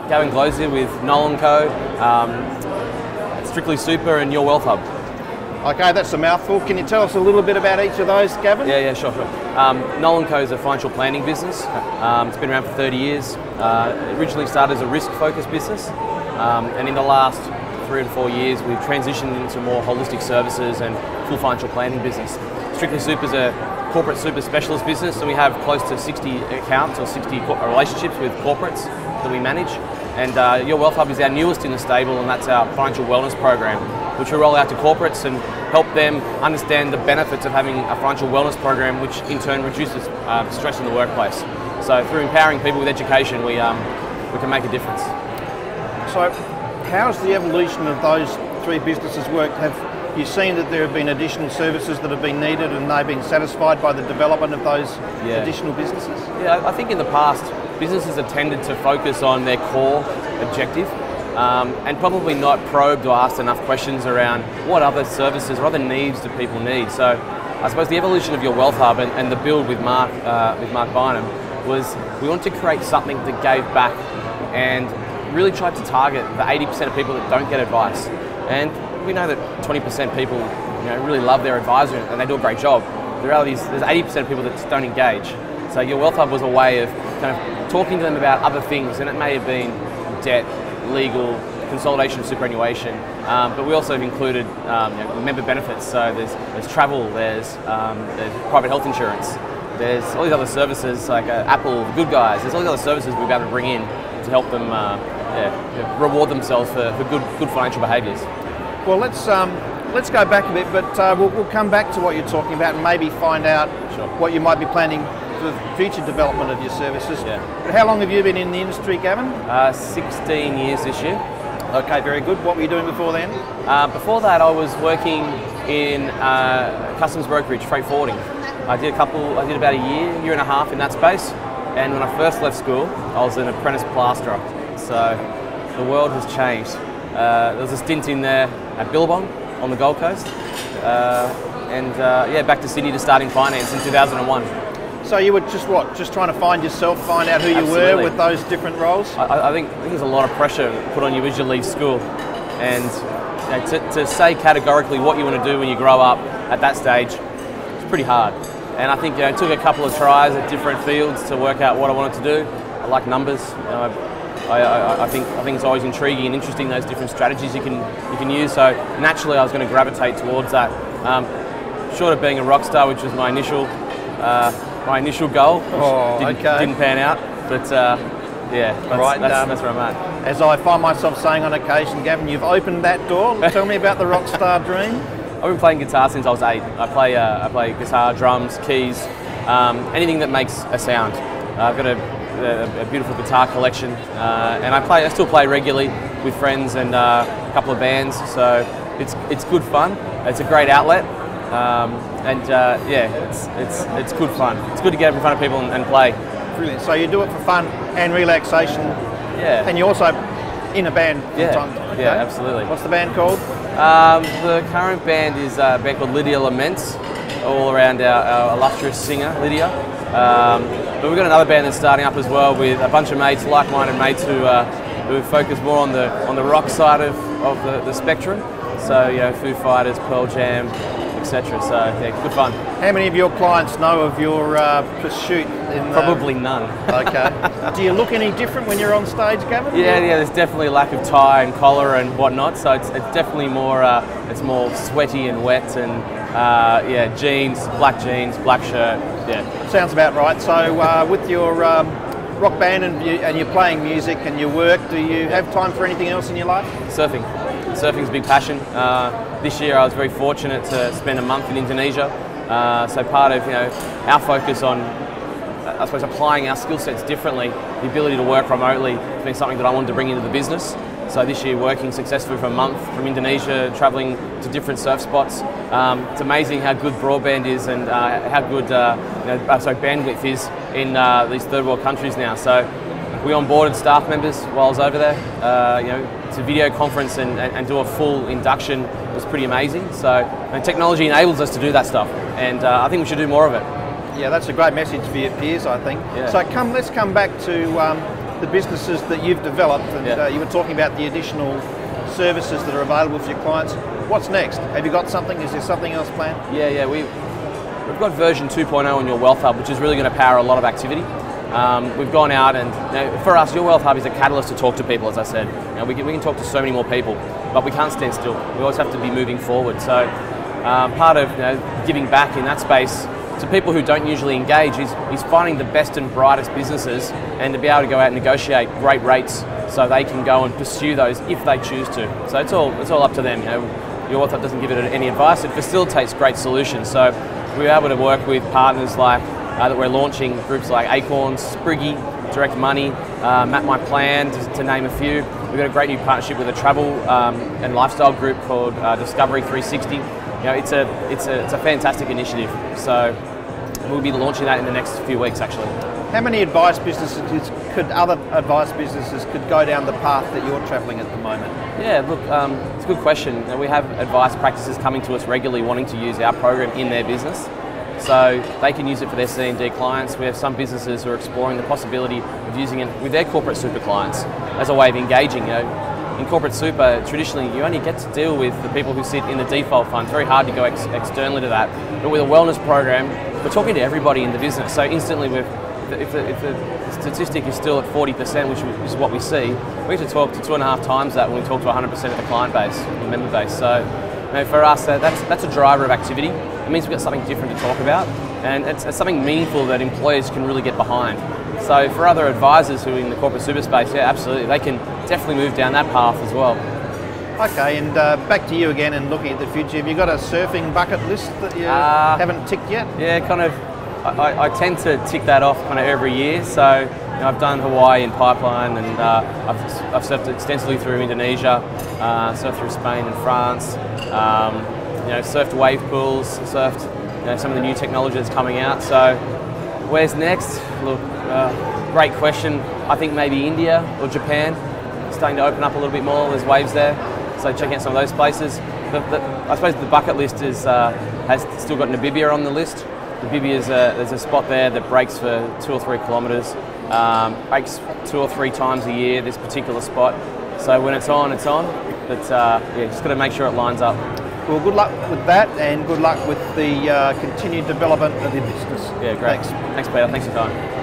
Gavin Glozier with Nolan Co, Strictly Super and Your Wealth Hub. Okay, that's a mouthful. Can you tell us a little bit about each of those, Gavin? Yeah, sure. Nolan Co is a financial planning business. It's been around for 30 years. It originally started as a risk-focused business, and in the last 3 to 4 years, we've transitioned into more holistic services and full financial planning business. Strictly Super is a corporate super specialist business, so we have close to 60 accounts or 60 relationships with corporates that we manage. And Your Wealth Hub is our newest in the stable, and that's our financial wellness program, which we roll out to corporates and help them understand the benefits of having a financial wellness program, which in turn reduces stress in the workplace. So through empowering people with education, we can make a difference. So how's the evolution of those three businesses worked? Have you seen that there have been additional services that have been needed and they've been satisfied by the development of those additional businesses? Yeah, I think in the past, businesses have tended to focus on their core objective and probably not probed or asked enough questions around what other services or other needs do people need. So I suppose the evolution of Your Wealth Hub and the build with Mark Bynum was we wanted to create something that gave back and really tried to target the 80% of people that don't get advice. And we know that 20% people really love their advisor and they do a great job. The reality is there's 80% of people that just don't engage. So Your Wealth Hub was a way of kind of talking to them about other things, and it may have been debt, legal, consolidation, superannuation, but we also have included member benefits. So there's travel, there's private health insurance, there's all these other services like Apple, Good Guys. There's all these other services we've been able to bring in to help them reward themselves for good financial behaviours. Well, let's go back a bit, but we'll come back to what you're talking about and maybe find out what you might be planning for the future development of your services. Yeah. But how long have you been in the industry, Gavin? 16 years this year. Okay, very good. What were you doing before then? Before that, I was working in customs brokerage, freight forwarding. I did about a year and a half in that space. And when I first left school, I was an apprentice plasterer. So the world has changed. There was a stint in there at Billabong on the Gold Coast, and back to Sydney to start in finance in 2001. So you were just trying to find yourself, find out who you were with those different roles? I think there's a lot of pressure put on you as you leave school, and to say categorically what you want to do when you grow up at that stage, it's pretty hard. And I think it took a couple of tries at different fields to work out what I wanted to do. I like numbers. I think it's always intriguing and interesting, those different strategies you can use. So naturally, I was going to gravitate towards that. Short of being a rock star, which was my initial goal, which didn't pan out. But that's where I'm at. As I find myself saying on occasion, Gavin, you've opened that door. Tell me about the rock star dream. I've been playing guitar since I was 8. I play guitar, drums, keys, anything that makes a sound. I've got a beautiful guitar collection, and I still play regularly with friends and a couple of bands. So it's good fun. It's a great outlet, it's good fun. It's good to get up in front of people and play. Brilliant. So you do it for fun and relaxation. Yeah. And you also in a band from time to time. Yeah, absolutely. What's the band called? The current band is a band called Lydia Laments, all around our illustrious singer, Lydia. But we've got another band that's starting up as well with a bunch of mates, like-minded mates who focus more on the rock side of the spectrum. So, Foo Fighters, Pearl Jam, etc. So, yeah, good fun. How many of your clients know of your pursuit? Probably none. Okay. Do you look any different when you're on stage, Gavin? Yeah, there's definitely a lack of tie and collar and whatnot. So it's definitely more sweaty and wet and jeans, black shirt. Yeah. Sounds about right. So with your rock band and you're playing music and your work, do you have time for anything else in your life? Surfing. Surfing's a big passion. This year I was very fortunate to spend a month in Indonesia. So part of our focus on, I suppose, applying our skill sets differently, the ability to work remotely has been something that I wanted to bring into the business. So this year, working successfully for a month from Indonesia, travelling to different surf spots. It's amazing how good broadband is and how good bandwidth is in these third world countries now. So we onboarded staff members while I was over there. To video conference and do a full induction was pretty amazing. So technology enables us to do that stuff, and I think we should do more of it. Yeah, that's a great message for your peers, I think. Yeah. So let's come back to the businesses that you've developed, and you were talking about the additional services that are available for your clients. What's next? Have you got something? Is there something else planned? Yeah. We've got version 2.0 on Your Wealth Hub, which is really going to power a lot of activity. We've gone out and for us, Your Wealth Hub is a catalyst to talk to people, as I said. We can talk to so many more people, but we can't stand still. We always have to be moving forward. So part of giving back in that space to people who don't usually engage is finding the best and brightest businesses and to be able to go out and negotiate great rates so they can go and pursue those if they choose to. So it's all up to them. Your Wealth Hub doesn't give it any advice, it facilitates great solutions. So we're able to work with partners like that we're launching, groups like Acorns, Spriggy, Direct Money, Map My Plan, to name a few. We've got a great new partnership with a travel and lifestyle group called Discovery 360. It's a fantastic initiative. So we'll be launching that in the next few weeks, actually. How many advice businesses other advice businesses could go down the path that you're travelling at the moment? Yeah, look, it's a good question. We have advice practices coming to us regularly wanting to use our program in their business. So they can use it for their C&D clients. We have some businesses who are exploring the possibility of using it with their corporate super clients as a way of engaging. In corporate super, traditionally, you only get to deal with the people who sit in the default fund. It's very hard to go externally to that. But with a wellness program, we're talking to everybody in the business. So instantly, if the statistic is still at 40%, which is what we see, we get to talk to 2.5 times that when we talk to 100% of the client base, the member base. So for us, that's a driver of activity. It means we've got something different to talk about, and it's something meaningful that employers can really get behind. So for other advisors who are in the corporate super space, yeah, absolutely, they can definitely move down that path as well. Okay, and back to you again and looking at the future. Have you got a surfing bucket list that you haven't ticked yet? Yeah, kind of. I tend to tick that off kind of every year. So I've done Hawaii and Pipeline, and I've surfed extensively through Indonesia, surfed through Spain and France. Surfed wave pools, surfed some of the new technology that's coming out. So where's next? Look, great question. I think maybe India or Japan, starting to open up a little bit more. There's waves there, so checking out some of those places. I suppose the bucket list has still got Namibia on the list. Namibia there's a spot there that breaks for 2 or 3 kilometres. Breaks 2 or 3 times a year, this particular spot. So when it's on, it's on. But just got to make sure it lines up. Well, good luck with that, and good luck with the continued development of your business. Yeah, great. Thanks. Thanks, Peter. Thanks for your time.